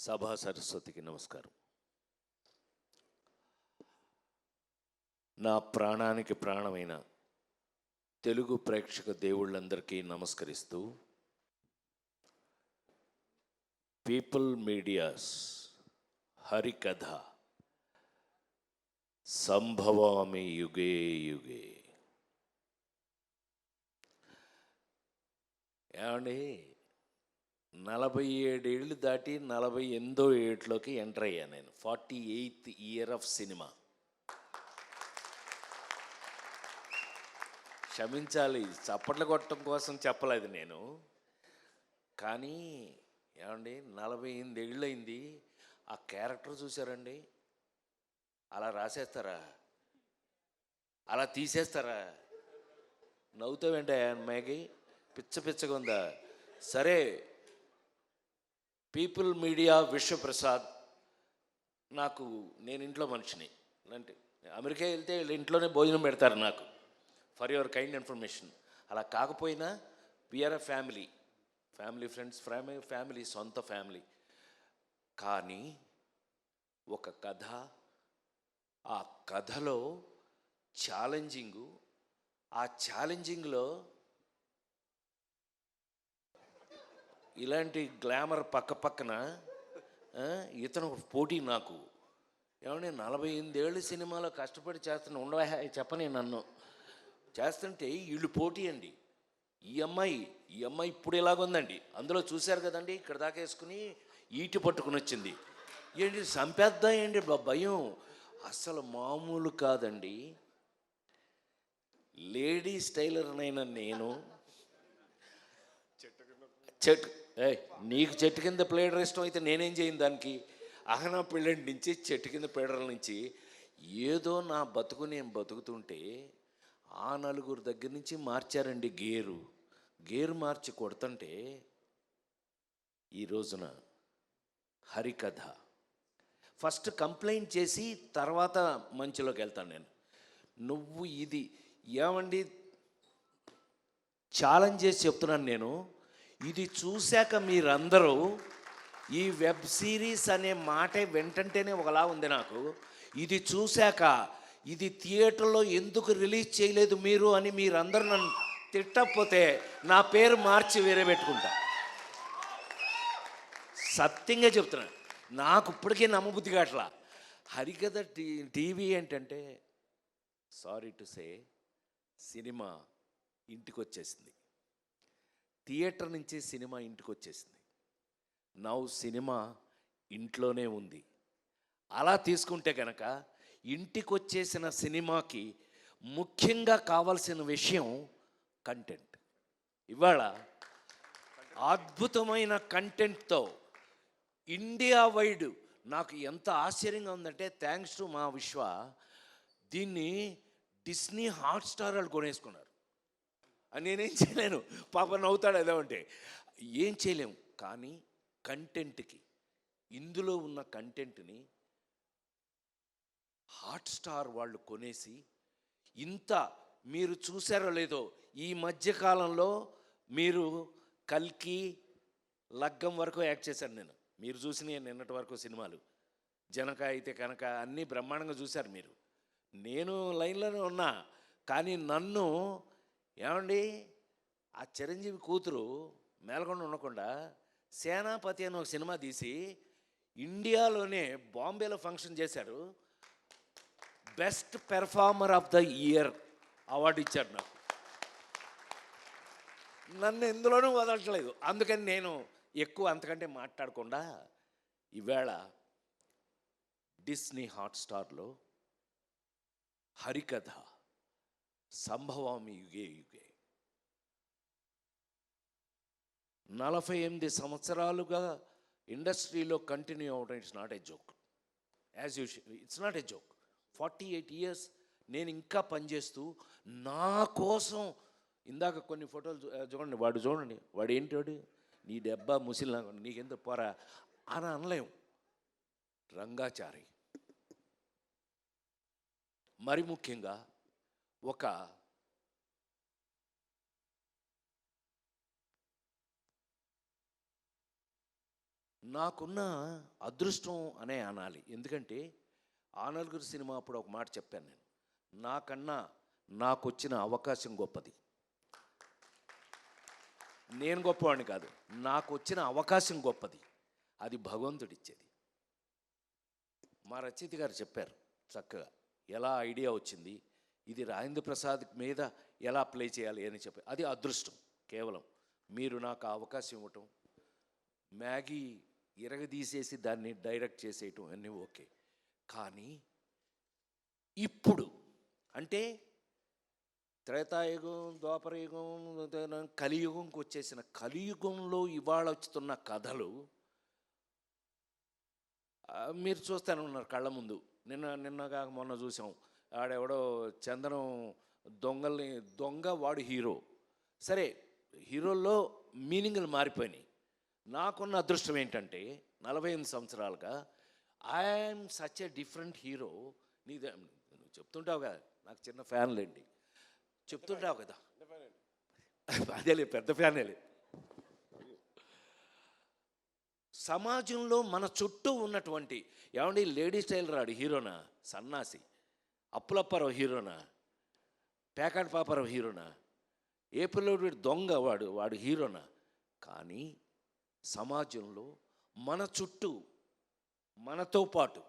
సభా సరస్వతికి నమస్కారం. నా ప్రాణానికి ప్రాణమైన తెలుగు ప్రేక్షక దేవుళ్ళందరికీ నమస్కరిస్తూ, పీపుల్ మీడియాస్ హరికథ సంభవామి యుగే యుగే. ఏమండి, 47 ఏళ్ళు దాటి 48వ ఏట్లోకి ఎంటర్ అయ్యాను నేను. 48th year of cinema. క్షమించాలి, చప్పట్లు కొట్టడం కోసం చెప్పలేదు నేను. కానీ ఏమండి, 48 ఏళ్ళు అయింది. ఆ క్యారెక్టర్ చూసారండి? అలా రాసేస్తారా? అలా తీసేస్తారా? నవ్వుతావేంటే అమ్మాయికి? పిచ్చ పిచ్చగా ఉందా? సరే, పీపుల్ మీడియా విశ్వప్రసాద్. నేను ఇంట్లో మనిషిని. అంటే అమెరికా వెళ్తే ఇంట్లోనే భోజనం పెడతారు నాకు, ఫర్ యువర్ కైండ్ ఇన్ఫర్మేషన్. అలా కాకపోయినా we are a family friends, family, సొంత ఫ్యామిలీ. కానీ ఒక కథ, ఆ కథలో ఛాలెంజింగు, ఆ ఛాలెంజింగ్లో ఇలాంటి గ్లామర్ పక్కన ఇతను పోటీ నాకు. ఏమంటే 48 ఏళ్ళు సినిమాలో కష్టపడి చేస్తున్నా, ఉండవా చెప్పని నన్ను చేస్తుంటే వీళ్ళు పోటీ అండి. ఈ అమ్మాయి ఇప్పుడు ఇలాగుందండి. అందులో చూశారు కదండి, ఇక్కడ దాకా వేసుకుని ఈటి పట్టుకుని వచ్చింది. ఏంటి సంపేద్దా ఏంటి భయం? అసలు మామూలు కాదండి. లేడీ స్టైలర్నైనా నేను నీకు చెట్టు కింద ప్లేడర్ ఇష్టం అయితే నేనేం చేయను దానికి. అహనా పెళ్ళంటి నుంచి చెట్టు కింద ప్లేడర్ల నుంచి ఏదో నా బతుకు నేను బతుకుతుంటే ఆ నలుగురు దగ్గర నుంచి మార్చారండి గేరు మార్చి కొడుతుంటే ఈ రోజున హరికథ ఫస్ట్ కంప్లైంట్ చేసి తర్వాత మంచిలోకి వెళ్తాను నేను. నువ్వు ఇది ఏమండి ఛాలెంజ్ చేసి చెప్తున్నాను నేను. ఇది చూశాక మీరందరూ ఈ వెబ్ సిరీస్ అనే మాటే వెంటంటేనే ఒకలా ఉంది నాకు. ఇది చూశాక ఇది థియేటర్లో ఎందుకు రిలీజ్ చేయలేదు మీరు అని మీరందరూ నన్ను తిట్టకపోతే నా పేరు మార్చి వేరే పెట్టుకుంటా. సత్యంగా చెప్తున్నాను, నాకు ఇప్పటికీ నమ్మబుద్ధి కావట్లా. హరికథ టీవీ ఏంటంటే, సారీ టు సే, సినిమా ఇంటికి వచ్చేసింది. థియేటర్ నుంచి సినిమా ఇంటికి వచ్చేసింది. నౌ సినిమా ఇంట్లోనే ఉంది. అలా తీసుకుంటే కనుక ఇంటికి వచ్చేసిన సినిమాకి ముఖ్యంగా కావాల్సిన విషయం కంటెంట్. ఇవాళ అద్భుతమైన కంటెంట్తో ఇండియా వైడ్ నాకు ఎంత ఆశ్చర్యంగా ఉందంటే, థ్యాంక్స్ టు మా విశ్వ, దీన్ని డిస్నీ హాట్స్టార్ వాళ్ళు కొనేసుకున్నారు. నేనేం చేయలేను, పాప నవ్వుతాడు ఏదో అంటే. ఏం చేయలేము. కానీ కంటెంట్కి, ఇందులో ఉన్న కంటెంట్ని హాట్స్టార్ వాళ్ళు కొనేసి ఇంత, మీరు చూసారో లేదో, ఈ మధ్యకాలంలో మీరు కల్కి, లగ్గం వరకు యాక్ట్ చేశాను నేను. మీరు చూసిన నిన్నటి వరకు సినిమాలు, జనక అయితే కనుక అన్నీ బ్రహ్మాండంగా చూశారు మీరు. నేను లైన్లోనే ఉన్నా. కానీ నన్ను ఏమండి, ఆ చిరంజీవి కూతురు మేల్కొండ ఉండకుండా సేనాపతి అని ఒక సినిమా తీసి ఇండియాలోనే బాంబేలో ఫంక్షన్ చేశారు. Best performer of the year award ఇచ్చారు నాకు. నన్ను ఎందులోనూ వదలట్లేదు. అందుకని నేను ఎక్కువ అంతకంటే మాట్లాడకుండా ఈవేళ డిస్నీ హాట్స్టార్లో హరికథ సంభవామి యుగే యుగే. 48 సంవత్సరాలుగా ఇండస్ట్రీలో కంటిన్యూ అవ్వడం it's not a joke. It's not a joke. 48 years నేను ఇంకా పనిచేస్తూ నా కోసం. ఇందాక కొన్ని ఫోటోలు చూడండి, వాడు ఏంటి, వాడు నీ డబ్బా ముసిలినా నీకెంత పోరా అని అనలేం. రంగాచారి మరి ముఖ్యంగా ఒక నాకున్న అదృష్టం అనే అనాలి. ఎందుకంటే ఆ నలుగురు సినిమా అప్పుడు ఒక మాట చెప్పాను నేను, నాకన్నా నాకొచ్చిన అవకాశం గొప్పది. నేను గొప్పవాడిని కాదు, నాకు వచ్చిన అవకాశం గొప్పది. అది భగవంతుడిచ్చేది. మా రచయిత గారు చెప్పారు చక్కగా ఎలా ఐడియా వచ్చింది, ఇది రాజేంద్ర ప్రసాద్ మీద ఎలా ప్లే చేయాలి అని చెప్పి. అది అదృష్టం. కేవలం మీరు నాకు అవకాశం ఇవ్వటం, మ్యాగీ ఇరగదీసేసి దాన్ని డైరెక్ట్ చేసేయటం అన్నీ ఓకే. కానీ ఇప్పుడు అంటే త్రేతాయుగం, ద్వాపరయుగం, కలియుగంకి వచ్చేసిన కలియుగంలో ఇవాళ వస్తున్న కథలు మీరు చూస్తూనే ఉన్నారు కళ్ళ ముందు. నిన్నగా మొన్న చూసాం, ఆడెవడో చందనం దొంగ వాడు హీరో. సరే, హీరోల్లో మీనింగ్లు మారిపోయినాయి. నాకున్న అదృష్టం ఏంటంటే 48 సంవత్సరాలుగా I'm such a different hero. నువ్వు చెప్తుంటావు కదా, నాకు చిన్న ఫ్యాన్లేండి, చెప్తుంటావు కదా. అదేలే, పెద్ద ఫ్యానేలే. సమాజంలో మన చుట్టూ ఉన్నటువంటి ఏమండి, లేడీ స్టైల్ రాడు హీరోనా, సన్నాసి అప్పులప్పారావు హీరోనా, పేకాటి పాపారావు హీరోనా, ఏ పిల్లోడు దొంగ వాడు హీరోనా? కానీ సమాజంలో మన చుట్టూ, మనతో పాటు,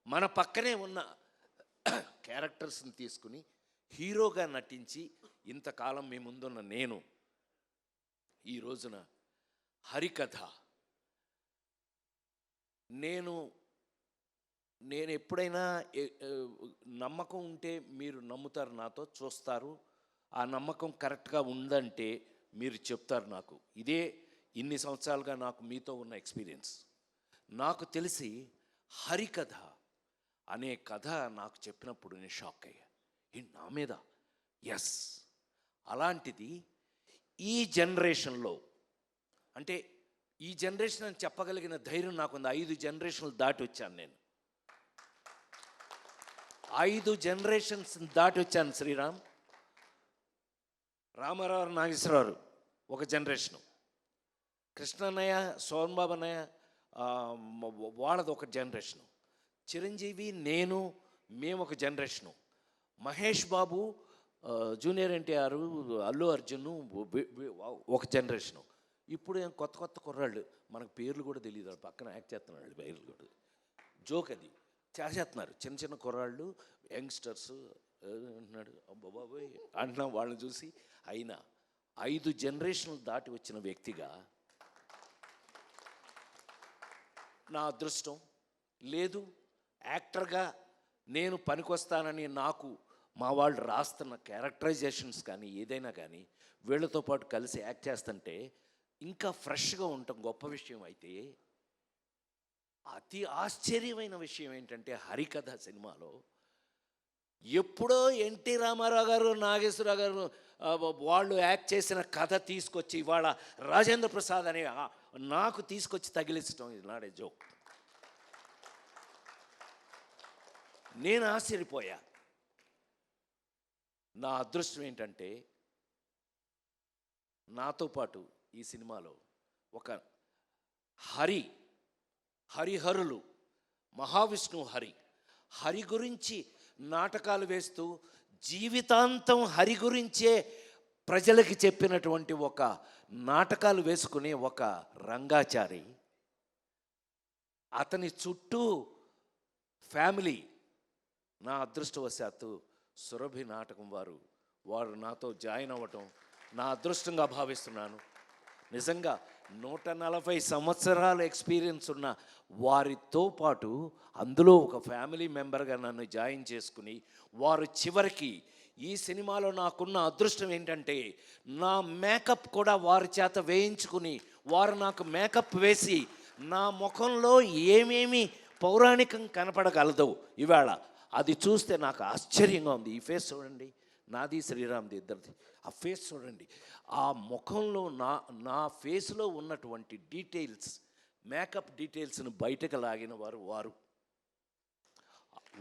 మన పక్కనే ఉన్న క్యారెక్టర్స్ని తీసుకుని హీరోగా నటించి ఇంతకాలం మీ ముందున్న నేను ఈ రోజున హరికథ, నేను ఎప్పుడైనా నమ్మకం ఉంటే మీరు నమ్ముతారు, నాతో చూస్తారు. ఆ నమ్మకం కరెక్ట్గా ఉందంటే మీరు చెప్తారు నాకు. ఇదే ఇన్ని సంవత్సరాలుగా నాకు మీతో ఉన్న ఎక్స్పీరియన్స్. నాకు తెలిసి హరికథ అనే కథ నాకు చెప్పినప్పుడు నేను షాక్ అయ్యా. నా మీద ఎస్, అలాంటిది ఈ జనరేషన్లో, అంటే ఈ జనరేషన్ అని చెప్పగలిగిన ధైర్యం నాకుంది. 5 జనరేషన్లు దాటి వచ్చాను నేను, 5 జనరేషన్స్ దాటి వచ్చాను. శ్రీరామ్, రామారావు, నాగేశ్వరరావు ఒక జనరేషను, కృష్ణన్నయ్య, సోమబాబు అన్నయ్య వాళ్ళది ఒక జనరేషను, చిరంజీవి, నేను, మేము ఒక జనరేషను, మహేష్ బాబు, జూనియర్ ఎన్టీఆర్, అల్లు అర్జున్ ఒక జనరేషను. ఇప్పుడు కొత్త కుర్రాళ్ళు, మనకు పేర్లు కూడా తెలియదు, పక్కన యాక్ట్ చేస్తున్నాడు, పేర్లు కూడా జోక్ అది చేసేస్తున్నారు. చిన్న కుర్రాళ్ళు, యంగ్స్టర్స్ అంటున్నాడు, అబ్బాబాయ్ అంటున్నా. వాళ్ళని చూసి అయినా 5 జనరేషన్లు దాటి వచ్చిన వ్యక్తిగా నా అదృష్టం లేదు. యాక్టర్గా నేను పనికొస్తానని నాకు మా వాళ్ళు రాస్తున్న క్యారెక్టరైజేషన్స్ కానీ ఏదైనా కానీ వీళ్ళతో పాటు కలిసి యాక్ట్ చేస్తుంటే ఇంకా ఫ్రెష్గా ఉండటం గొప్ప విషయం. అయితే అతి ఆశ్చర్యమైన విషయం ఏంటంటే హరికథ సినిమాలో ఎప్పుడో ఎన్టీ రామారావు గారు, నాగేశ్వరరావు గారు వాళ్ళు యాక్ట్ చేసిన కథ తీసుకొచ్చి ఇవాళ రాజేంద్ర ప్రసాద్ అనే నాకు తీసుకొచ్చి తగిలించడం, ఇది నాడే జోక్. నేను ఆశ్చర్యపోయా. నా అదృష్టం ఏంటంటే నాతో పాటు ఈ సినిమాలో ఒక హరిహరులు, మహావిష్ణువు హరి గురించి నాటకాలు వేస్తూ జీవితాంతం హరి గురించే ప్రజలకి చెప్పినటువంటి ఒక నాటకాలు వేసుకునే ఒక రంగాచారి, అతని చుట్టూ ఫ్యామిలీ. నా అదృష్టవశాత్తు సురభి నాటకం వారు నాతో జాయిన్ అవ్వటం నా అదృష్టంగా భావిస్తున్నాను. నిజంగా 140 సంవత్సరాల ఎక్స్పీరియన్స్ ఉన్న వారితో పాటు అందులో ఒక ఫ్యామిలీ మెంబర్గా నన్ను జాయిన్ చేసుకుని వారు చివరికి ఈ సినిమాలో నాకున్న అదృష్టం ఏంటంటే నా మేకప్ కూడా వారి చేత వేయించుకుని వారు నాకు మేకప్ వేసి నా ముఖంలో ఏమేమి పౌరాణికం కనపడగలదో ఇవాళ అది చూస్తే నాకు ఆశ్చర్యంగా ఉంది. ఈ ఫేస్ చూడండి, నాది శ్రీరామ్ది ఇద్దరిది. ఆ ఫేస్ చూడండి, ఆ ముఖంలో నా ఫేస్లో ఉన్నటువంటి డీటెయిల్స్, మేకప్ డీటెయిల్స్ను బయటకు లాగిన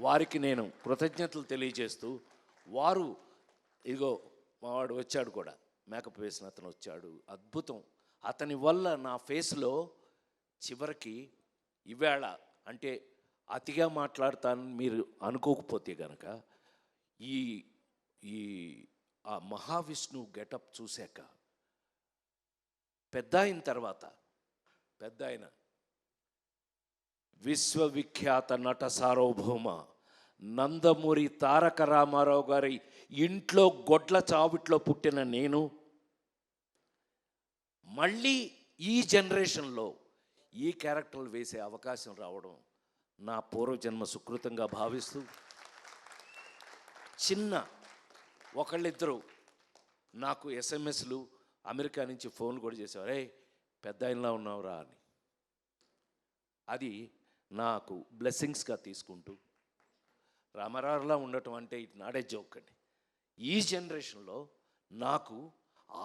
వారికి నేను కృతజ్ఞతలు తెలియజేస్తూ, వారు ఇదిగో మావాడు వచ్చాడు కూడా, మేకప్ వేసిన అతను వచ్చాడు, అద్భుతం. అతని వల్ల నా ఫేస్లో చివరికి ఈవేళ అంటే అతిగా మాట్లాడతానని మీరు అనుకోకపోతే కనుక ఈ ఈ ఆ మహావిష్ణువు గెటప్ చూశాక పెద్ద అయిన తర్వాత పెద్ద ఆయన విశ్వవిఖ్యాత నట సార్వభౌమ నందమూరి తారక రామారావు గారి ఇంట్లో గొడ్ల చావిట్లో పుట్టిన నేను మళ్ళీ ఈ జనరేషన్లో ఈ క్యారెక్టర్లు వేసే అవకాశం రావడం నా పూర్వజన్మ సుకృతంగా భావిస్తూ చిన్న ఒకళ్ళిద్దరు నాకు ఎస్ఎంఎస్లు అమెరికా నుంచి ఫోన్ కూడా చేసేవారు, రే పెద్ద ఆయనలా ఉన్నావురా అని. అది నాకు బ్లెస్సింగ్స్గా తీసుకుంటూ రామారావులా ఉండటం అంటే ఇట్ నాట్ ఏ జోక్ అండి. ఈ జనరేషన్లో నాకు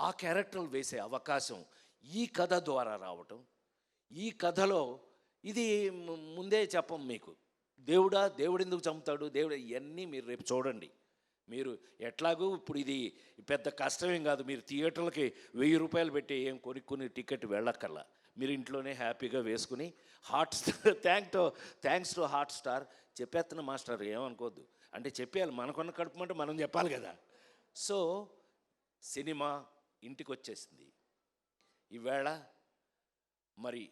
ఆ క్యారెక్టర్లు వేసే అవకాశం ఈ కథ ద్వారా రావటం, ఈ కథలో ఇది ముందే చెప్పం మీకు, దేవుడు ఎందుకు చంపుతాడు, దేవుడు ఇవన్నీ మీరు రేపు చూడండి. మీరు ఎట్లాగూ ఇప్పుడు ఇది పెద్ద కష్టమేం కాదు, మీరు థియేటర్లకి 1000 రూపాయలు పెట్టి ఏం కొనుక్కుని టికెట్ వెళ్ళక్కర్లా, మీరు ఇంట్లోనే హ్యాపీగా వేసుకుని హాట్స్టార్ థ్యాంక్స్ టు హాట్స్టార్ చెప్పేస్తున్న మాస్టర్ ఏమనుకోవద్దు, అంటే చెప్పేయాలి, మనకున్న కడుపుమంటే మనం చెప్పాలి కదా. సో సినిమా ఇంటికి వచ్చేసింది. ఈవేళ మరి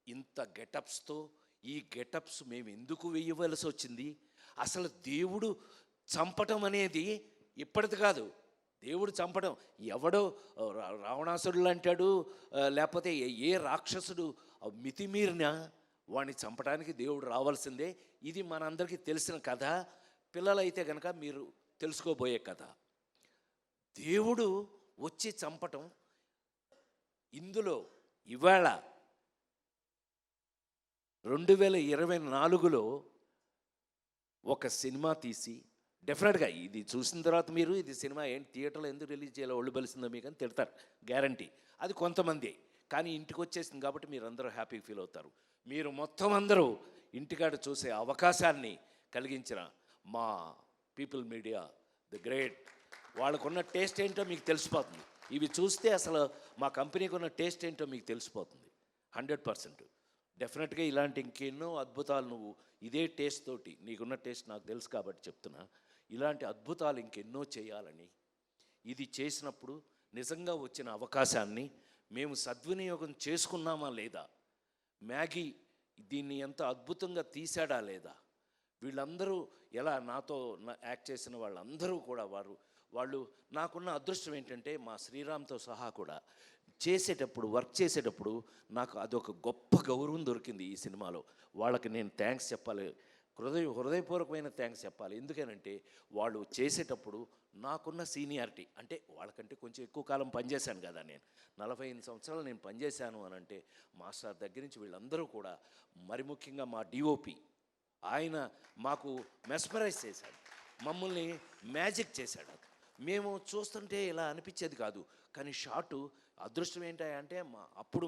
ఇంత గెటప్స్తో ఈ గెటప్స్ మేము ఎందుకు వేయవలసి వచ్చింది, అసలు దేవుడు చంపటం అనేది ఇప్పటిది కాదు. దేవుడు చంపడం ఎవడో రావణాసురుడు అంటాడు, లేకపోతే ఏ రాక్షసుడు మితిమీరిన వాడిని చంపడానికి దేవుడు రావాల్సిందే. ఇది మనందరికీ తెలిసిన కథ. పిల్లలైతే కనుక మీరు తెలుసుకోబోయే కథ. దేవుడు వచ్చి చంపటం ఇందులో ఇవాళ 2024లో ఒక సినిమా తీసి డెఫినెట్గా ఇది చూసిన తర్వాత మీరు ఇది సినిమా ఏంటి థియేటర్లో ఎందుకు రిలీజ్ చేయాలో ఒళ్ళు బలిసిందో మీకు అని తిడతారు, గ్యారంటీ. అది కొంతమంది, కానీ ఇంటికి వచ్చేసింది కాబట్టి మీరు అందరూ హ్యాపీగా ఫీల్ అవుతారు. మీరు మొత్తం అందరూ ఇంటికాడ చూసే అవకాశాన్ని కలిగించిన మా పీపుల్ మీడియా ది గ్రేట్, వాళ్ళకున్న టేస్ట్ ఏంటో మీకు తెలిసిపోతుంది. ఇవి చూస్తే అసలు మా కంపెనీకి ఉన్న టేస్ట్ ఏంటో మీకు తెలిసిపోతుంది 100%. డెఫినెట్గా ఇలాంటి ఇంకెన్నో అద్భుతాలు నువ్వు ఇదే టేస్ట్ తోటి, నీకున్న టేస్ట్ నాకు తెలుసు కాబట్టి చెప్తున్నా, ఇలాంటి అద్భుతాలు ఇంకెన్నో చేయాలని, ఇది చేసినప్పుడు నిజంగా వచ్చిన అవకాశాన్ని మేము సద్వినియోగం చేసుకున్నామా లేదా, మ్యాగీ దీన్ని ఎంత అద్భుతంగా తీశాడా లేదా, వీళ్ళందరూ ఎలా నాతో యాక్ట్ చేసిన వాళ్ళందరూ కూడా వాళ్ళు నాకున్న అదృష్టం ఏంటంటే మా శ్రీరామ్తో సహా కూడా వర్క్ చేసేటప్పుడు నాకు అదొక గొప్ప గౌరవం దొరికింది ఈ సినిమాలో. వాళ్ళకి నేను థ్యాంక్స్ చెప్పాలి, హృదయపూర్వకమైన థ్యాంక్స్ చెప్పాలి. ఎందుకనంటే వాళ్ళు చేసేటప్పుడు నాకున్న సీనియారిటీ, అంటే వాళ్ళకంటే కొంచెం ఎక్కువ కాలం పనిచేశాను కదా, నేను 45 సంవత్సరాలు నేను పనిచేశాను అని అంటే మాస్టర్ దగ్గర నుంచి వీళ్ళందరూ కూడా, మరి ముఖ్యంగా మా డిఓపి ఆయన మాకు మెస్మరైజ్ చేశాడు, మమ్మల్ని మ్యాజిక్ చేశాడు. మేము చూస్తుంటే ఇలా అనిపించేది కాదు, కానీ షాటు అదృష్టం ఏంటంటే అప్పుడు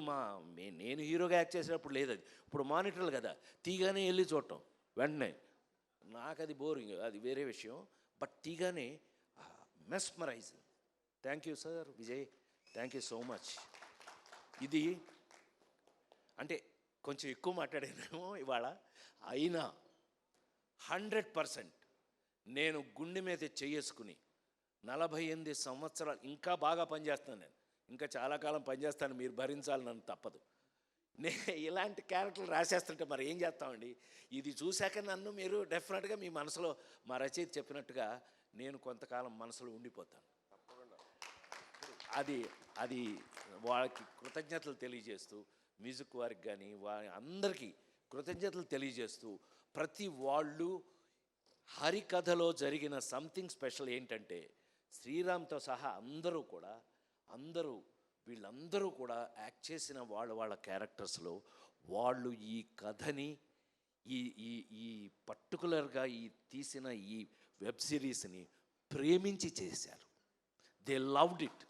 నేను హీరోగా యాక్ట్ చేసేటప్పుడు లేదు, అది ఇప్పుడు మానిటర్లు కదా, తీగానే వెళ్ళి చూడటం వెంటనే, నాకు అది బోరింగ్, అది వేరే విషయం. బట్ తీగానే mesmerize. Thank you sir Vijay, thank you so much. ఇది అంటే కొంచెం ఎక్కువ మాట్లాడానేమో ఇవాళ, అయినా 100% నేను గుండె మీద చేసుకుని 48 సంవత్సరాలు ఇంకా బాగా పనిచేస్తాను, నేను ఇంకా చాలా కాలం పనిచేస్తాను, మీరు భరించాలి, నన్ను తప్పదు. ఇలాంటి క్యారెక్టర్లు రాసేస్తుంటే మరి ఏం చేస్తామండి. ఇది చూశాక నన్ను మీరు డెఫినెట్గా మీ మనసులో మా రచయిత చెప్పినట్టుగా నేను కొంతకాలం మనసులో ఉండిపోతాను. అది వాళ్ళకి కృతజ్ఞతలు తెలియజేస్తూ, మ్యూజిక్ వారికి కానీ అందరికీ కృతజ్ఞతలు తెలియజేస్తూ, ప్రతి వాళ్ళు హరికథలో జరిగిన సంథింగ్ స్పెషల్ ఏంటంటే శ్రీరామ్తో సహా వీళ్ళందరూ కూడా యాక్ట్ చేసిన వాళ్ళ క్యారెక్టర్స్లో వాళ్ళు ఈ కథని ఈ పర్టికులర్గా తీసిన ఈ వెబ్ సిరీస్ని ప్రేమించి చేశారు. They loved it.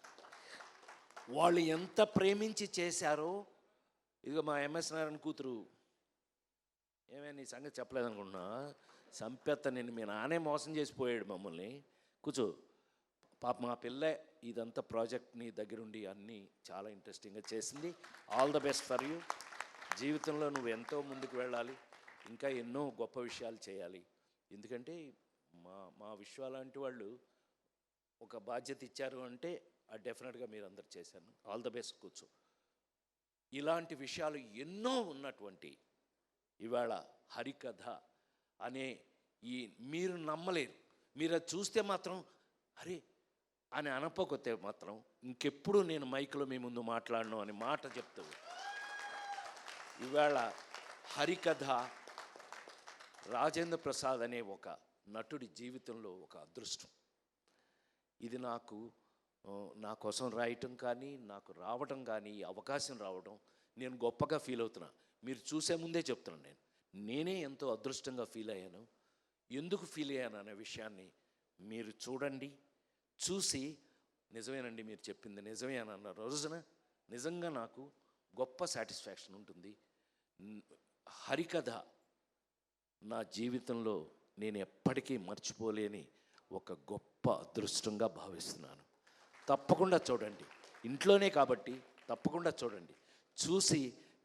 వాళ్ళు ఎంత ప్రేమించి చేశారో, ఇదిగో మా ఎంఎస్ నారాయణ కూతురు, ఏమైనా నీ సంగతి చెప్పలేదనుకుంటున్నా, సంపెత్త నిన్ను మీ నానే మోసం చేసిపోయాడు మమ్మల్ని, కూర్చో పాప, మా పిల్ల ఇదంతా ప్రాజెక్ట్ని దగ్గరుండి అన్నీ చాలా ఇంట్రెస్టింగ్గా చేసింది. All the best for you. జీవితంలో నువ్వు ఎంతో ముందుకు వెళ్ళాలి, ఇంకా ఎన్నో గొప్ప విషయాలు చేయాలి. ఎందుకంటే మా విశ్వ లాంటి వాళ్ళు ఒక బాధ్యత ఇచ్చారు అంటే అది డెఫినెట్గా మీరు అందరు చేశాను. All the best. కూర్చో. ఇలాంటి విషయాలు ఎన్నో ఉన్నటువంటి ఇవాళ హరికథ అనే మీరు నమ్మలేరు. మీరు అది చూస్తే మాత్రం అరే అని అనకపోతే మాత్రం ఇంకెప్పుడు నేను మైక్లో మీ ముందు మాట్లాడను అని మాట చెప్తావు. ఇవాళ హరికథ రాజేంద్ర ప్రసాద్ అనే ఒక నటుడి జీవితంలో ఒక అదృష్టం. ఇది నా కోసం రాయటం కానీ, నాకు రావడం కానీ, అవకాశం రావడం నేను గొప్పగా ఫీల్ అవుతున్నా. మీరు చూసే ముందే చెప్తున్నాను, నేనే ఎంతో అదృష్టంగా ఫీల్ అయ్యాను. ఎందుకు ఫీల్ అయ్యాను అనే విషయాన్ని మీరు చూడండి. చూసి నిజమేనండి మీరు చెప్పింది నిజమే అని అన్న రోజున నిజంగా నాకు గొప్ప సాటిస్ఫాక్షన్ ఉంటుంది. హరికథ నా జీవితంలో నేను ఎప్పటికీ మర్చిపోలేని ఒక గొప్ప అదృష్టంగా భావిస్తున్నాను. తప్పకుండా చూడండి, ఇంట్లోనే కాబట్టి తప్పకుండా చూడండి. చూసి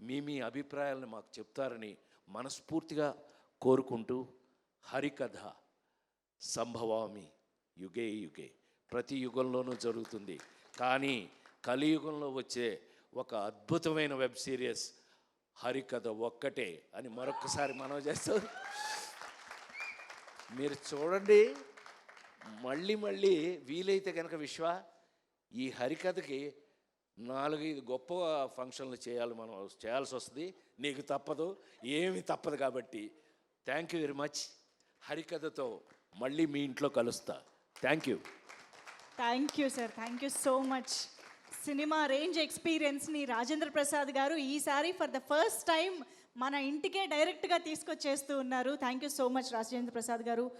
మీ అభిప్రాయాలను మాకు చెప్తారని మనస్ఫూర్తిగా కోరుకుంటూ, హరికథ సంభవామి యుగే యుగే, ప్రతి యుగంలోనూ జరుగుతుంది. కానీ కలియుగంలో వచ్చే ఒక అద్భుతమైన వెబ్ సిరీస్ హరికథ ఒక్కటే అని మరొకసారి మనం చేస్తాం. మీరు చూడండి. మళ్ళీ వీలైతే కనుక విశ్వ ఈ హరికథకి 4-5 గొప్ప ఫంక్షన్లు మనం చేయాల్సి వస్తుంది. నీకు తప్పదు, ఏమి తప్పదు. కాబట్టి థ్యాంక్ యూ వెరీ మచ్. హరికథతో మళ్ళీ మీ ఇంట్లో కలుస్తా. Thank you sir. Thank you so much. Cinema range ఎక్స్పీరియన్స్ని రాజేంద్ర ప్రసాద్ గారు ఈసారి ఫర్ ద ఫస్ట్ టైం మన ఇంటికే డైరెక్ట్గా తీసుకొచ్చేస్తూ ఉన్నారు. Thank you so much Rajendra Prasad గారు.